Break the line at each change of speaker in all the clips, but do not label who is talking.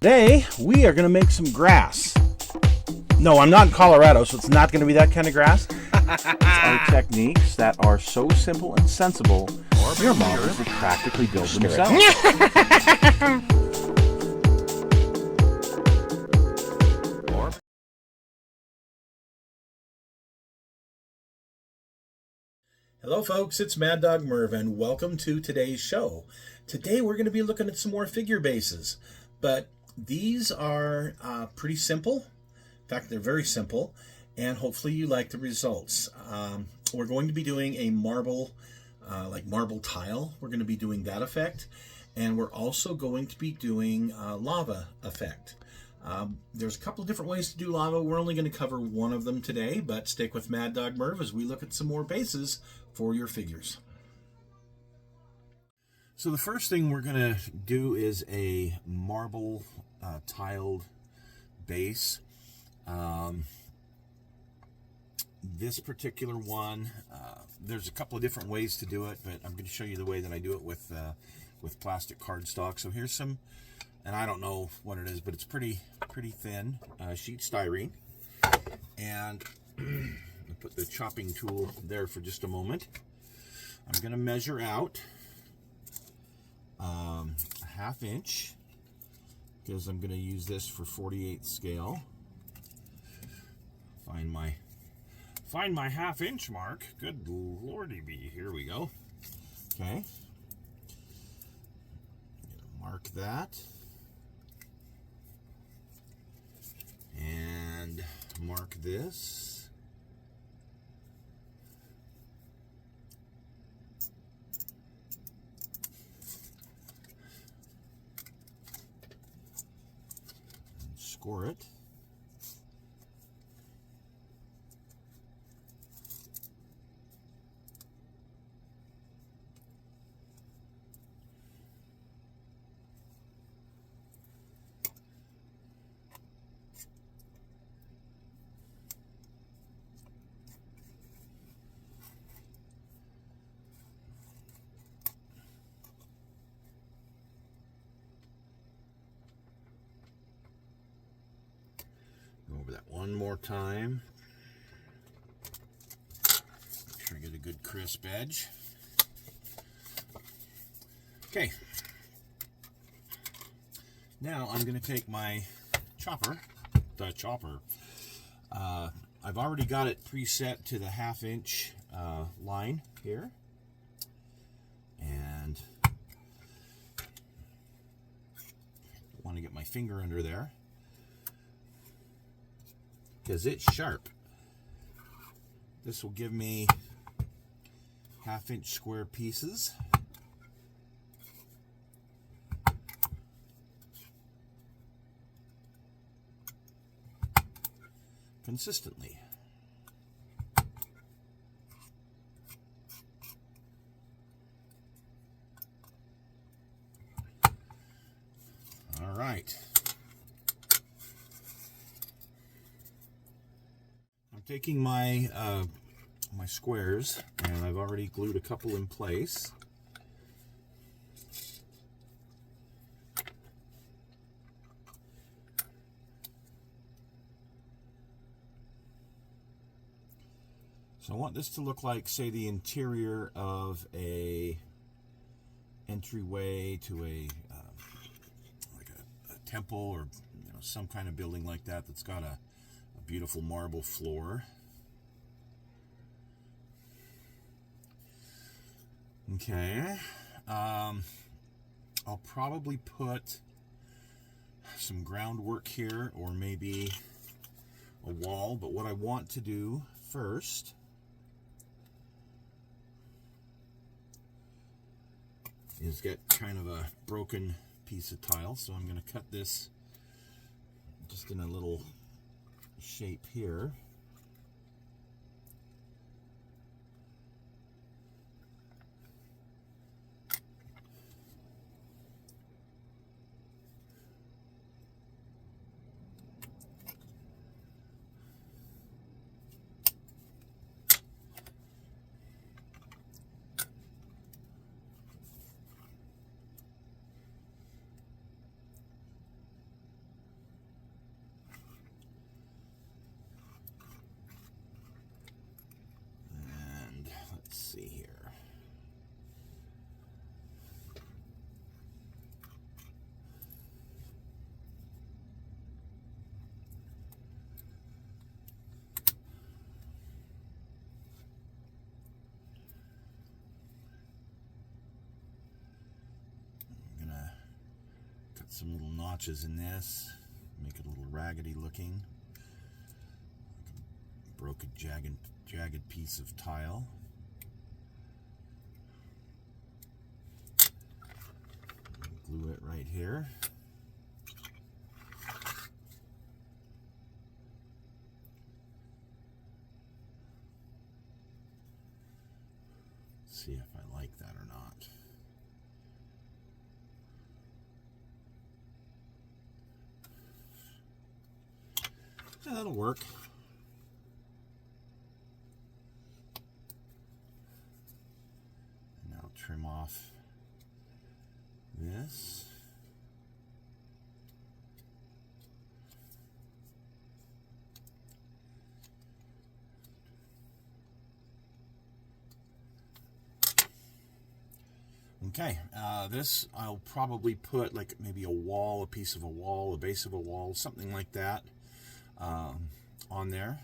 Today, we are going to make some grass. No, I'm not in Colorado, so it's not going to be that kind of grass. It's our techniques that are so simple and sensible, your moms would practically build themselves.
Hello folks, it's Mad Dog Merv and welcome to today's show. Today we're going to be looking at some more figure bases, but these are pretty simple. In fact, they're very simple, and hopefully you like the results. We're going to be doing a marble, like marble tile. We're going to be doing that effect, and we're also going to be doing lava effect. There's a couple of different ways to do lava. We're only going to cover one of them today, but stick with Mad Dog Merv as we look at some more bases for your figures. So the first thing we're going to do is a marble tiled base. This particular one, there's a couple of different ways to do it, but I'm going to show you the way that I do it with plastic cardstock. So here's some, and I don't know what it is, but it's pretty thin sheet styrene. And I'll put the chopping tool there for just a moment. I'm going to measure out a ½ inch because I'm going to use this for 48 scale. Find my ½ inch mark. Good lordy be. Here we go. Okay. Mark that. And mark this. And score it. Over that one more time. Make sure I get a good crisp edge. Okay. Now I'm going to take my chopper, I've already got it preset to the ½ inch line here. And I want to get my finger under there, because it's sharp. This will give me ½ inch square pieces. Consistently. All right. I'm taking my my squares, and I've already glued a couple in place. So I want this to look like, say, the interior of a entryway to a like a temple, or some kind of building like that that's got a beautiful marble floor. Okay, I'll probably put some groundwork here, or maybe a wall, but what I want to do first is get kind of a broken piece of tile. So I'm going to cut this just in a little shape here.
Put some little notches in this, make it a little raggedy looking. Broke a jagged piece of tile. Glue it right here. See if I like that or not. Yeah, that'll work. And now trim off this. Okay, this I'll probably put like maybe a wall, a piece of a wall, a base of a wall, something like that on there.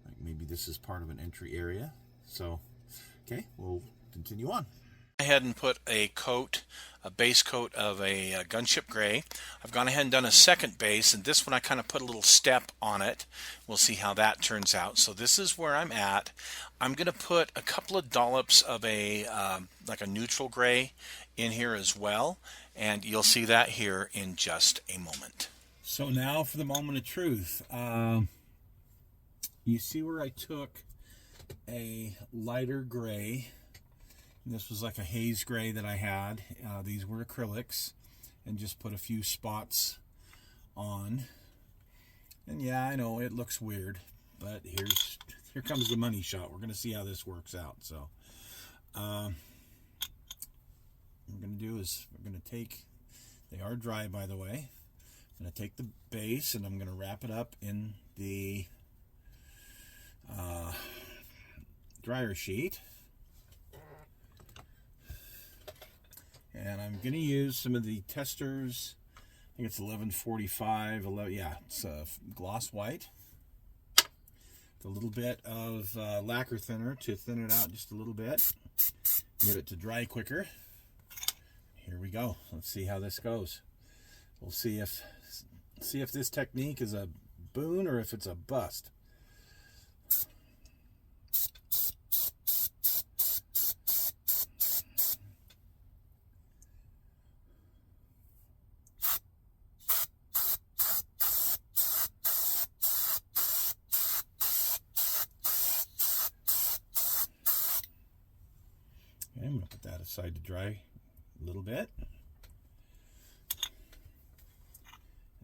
Like maybe this is part of an entry area. So, okay, we'll continue on.
I went ahead and put a base coat of a gunship gray. I've gone ahead and done a second base, and this one I kind of put a little step on it. We'll see how that turns out. So this is where I'm at. I'm going to put a couple of dollops of a like a neutral gray in here as well, and you'll see that here in just a moment.
So now for the moment of truth. You see where I took a lighter gray. This was like a haze gray that I had. These were acrylics, and just put a few spots on. And yeah, I know it looks weird, but here comes the money shot. We're going to see how this works out. So what we're going to do is we're going to take, they are dry by the way, I'm going to take the base and I'm going to wrap it up in the dryer sheet. And I'm going to use some of the Testors. I think it's 1145. Yeah, it's gloss white. A little bit of lacquer thinner to thin it out just a little bit. Get it to dry quicker. Here we go. Let's see how this goes. We'll see if this technique is a boon or if it's a bust. I'm going to put that aside to dry a little bit.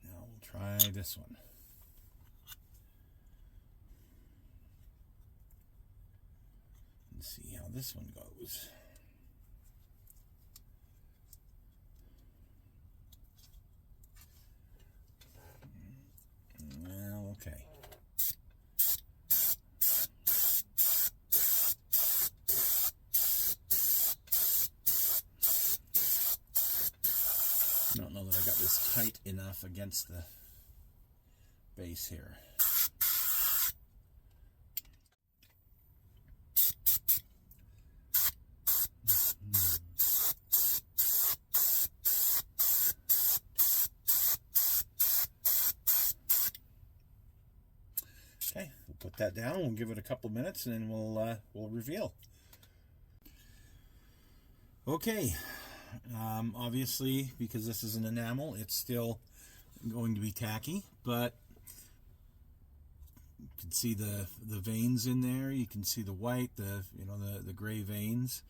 Now we'll try this one. And see how this one goes. Well, okay. I don't know that I got this tight enough against the base here. Okay, we'll put that down. We'll give it a couple minutes, and then we'll reveal. Okay. Obviously, because this is an enamel, it's still going to be tacky, but you can see the veins in there. You can see the white, the gray veins.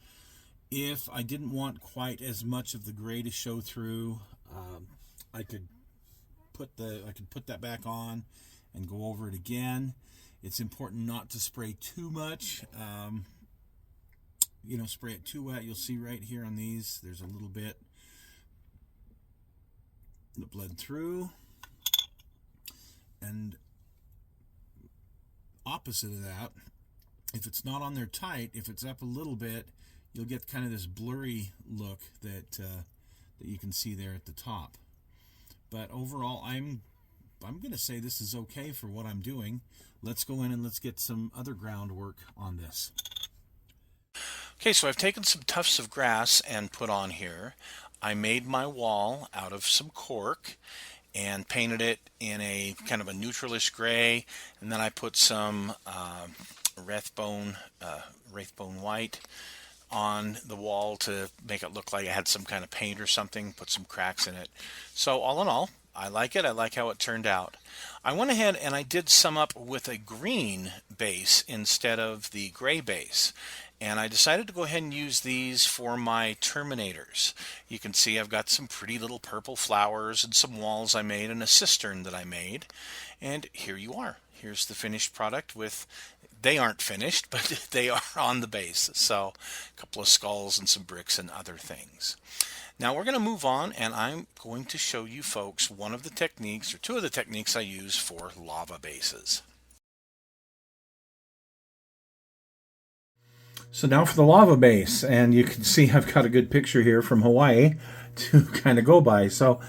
If I didn't want quite as much of the gray to show through, I could put that back on and go over it again. It's important not to spray too much. Spray it too wet. You'll see right here on these, there's a little bit that bled through. And opposite of that, if it's not on there tight, if it's up a little bit, you'll get kind of this blurry look that you can see there at the top. But overall, I'm going to say this is okay for what I'm doing. Let's go in and let's get some other groundwork on this.
Okay, so I've taken some tufts of grass and put on here. I made my wall out of some cork and painted it in a kind of a neutralish gray, and then I put some Wraithbone white on the wall to make it look like it had some kind of paint or something, put some cracks in it. So all in all, I like it. I like how it turned out. I went ahead and I did some up with a green base instead of the gray base. And I decided to go ahead and use these for my Terminators. You can see I've got some pretty little purple flowers and some walls I made and a cistern that I made. And here you are. Here's the finished product with, they aren't finished, but they are on the base. So a couple of skulls and some bricks and other things. Now we're going to move on, and I'm going to show you folks one of the techniques, or two of the techniques I use for lava bases.
So now for the lava base, and you can see I've got a good picture here from Hawaii to kind of go by. So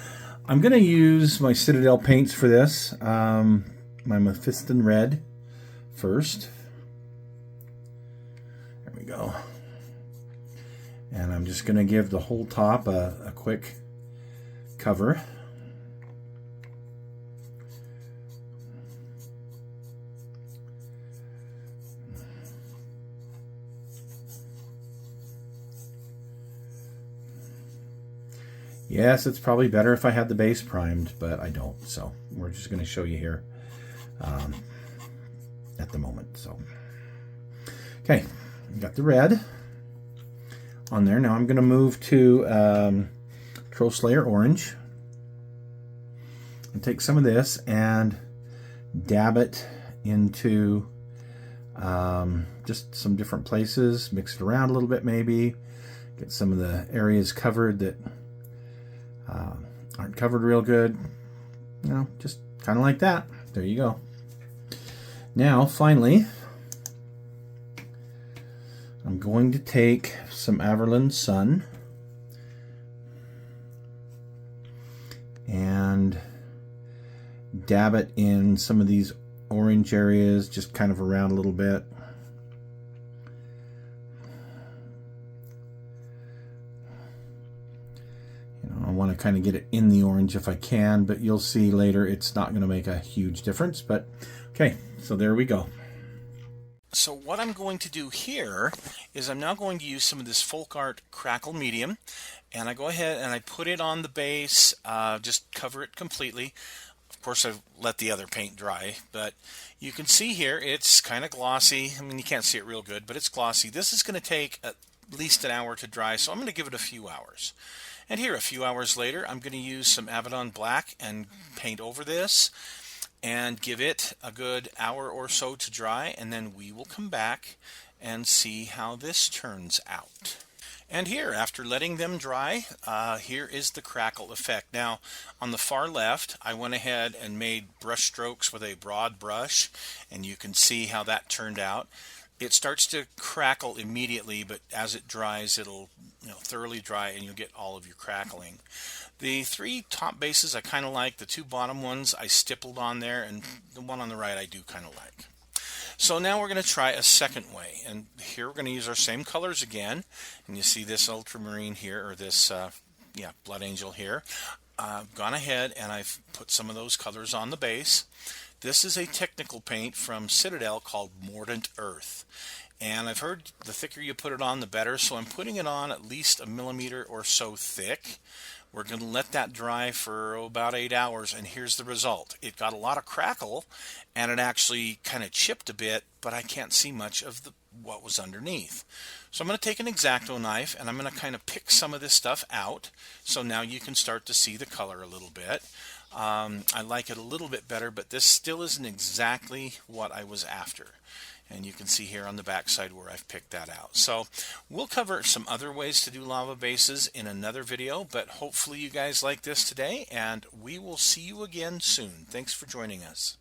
I'm going to use my Citadel paints for this. My Mephiston Red first. There we go. And I'm just going to give the whole top a quick cover. Yes, it's probably better if I had the base primed, but I don't. So we're just going to show you here at the moment. So, okay, got the red on there. Now I'm going to move to Troll Slayer Orange and take some of this and dab it into just some different places, mix it around a little bit maybe, get some of the areas covered that aren't covered real good, you know, just kind of like that. There you go. Now finally I'm going to take some Averland Sun and dab it in some of these orange areas, just kind of around a little bit. I want to kind of get it in the orange if I can, but you'll see later it's not going to make a huge difference. But okay, so there we go.
So what I'm going to do here is I'm now going to use some of this Folk Art Crackle Medium, and I go ahead and I put it on the base, just cover it completely. Of course, I've let the other paint dry, but you can see here it's kind of glossy. I mean, you can't see it real good, but it's glossy. This is going to take at least an hour to dry, so I'm going to give it a few hours. And here, a few hours later, I'm going to use some Abaddon Black and paint over this and give it a good hour or so to dry, and then we will come back and see how this turns out. And here, after letting them dry, here is the crackle effect. Now, on the far left, I went ahead and made brush strokes with a broad brush, and you can see how that turned out. It starts to crackle immediately, but as it dries, it'll thoroughly dry, and you'll get all of your crackling. The three top bases I kind of like. The two bottom ones I stippled on there, and the one on the right I do kind of like. So now we're going to try a second way, and here we're going to use our same colors again. And you see this ultramarine here, or this Blood Angel here. I've gone ahead and I've put some of those colors on the base. This is a technical paint from Citadel called Mordant Earth. And I've heard the thicker you put it on, the better, so I'm putting it on at least a millimeter or so thick. We're going to let that dry for about 8 hours, and here's the result. It got a lot of crackle, and it actually kind of chipped a bit, but I can't see much of what was underneath. So I'm going to take an X-Acto knife, and I'm going to kind of pick some of this stuff out, so now you can start to see the color a little bit. I like it a little bit better, but this still isn't exactly what I was after. And you can see here on the back side where I've picked that out. So we'll cover some other ways to do lava bases in another video, but hopefully you guys like this today, and we will see you again soon. Thanks for joining us.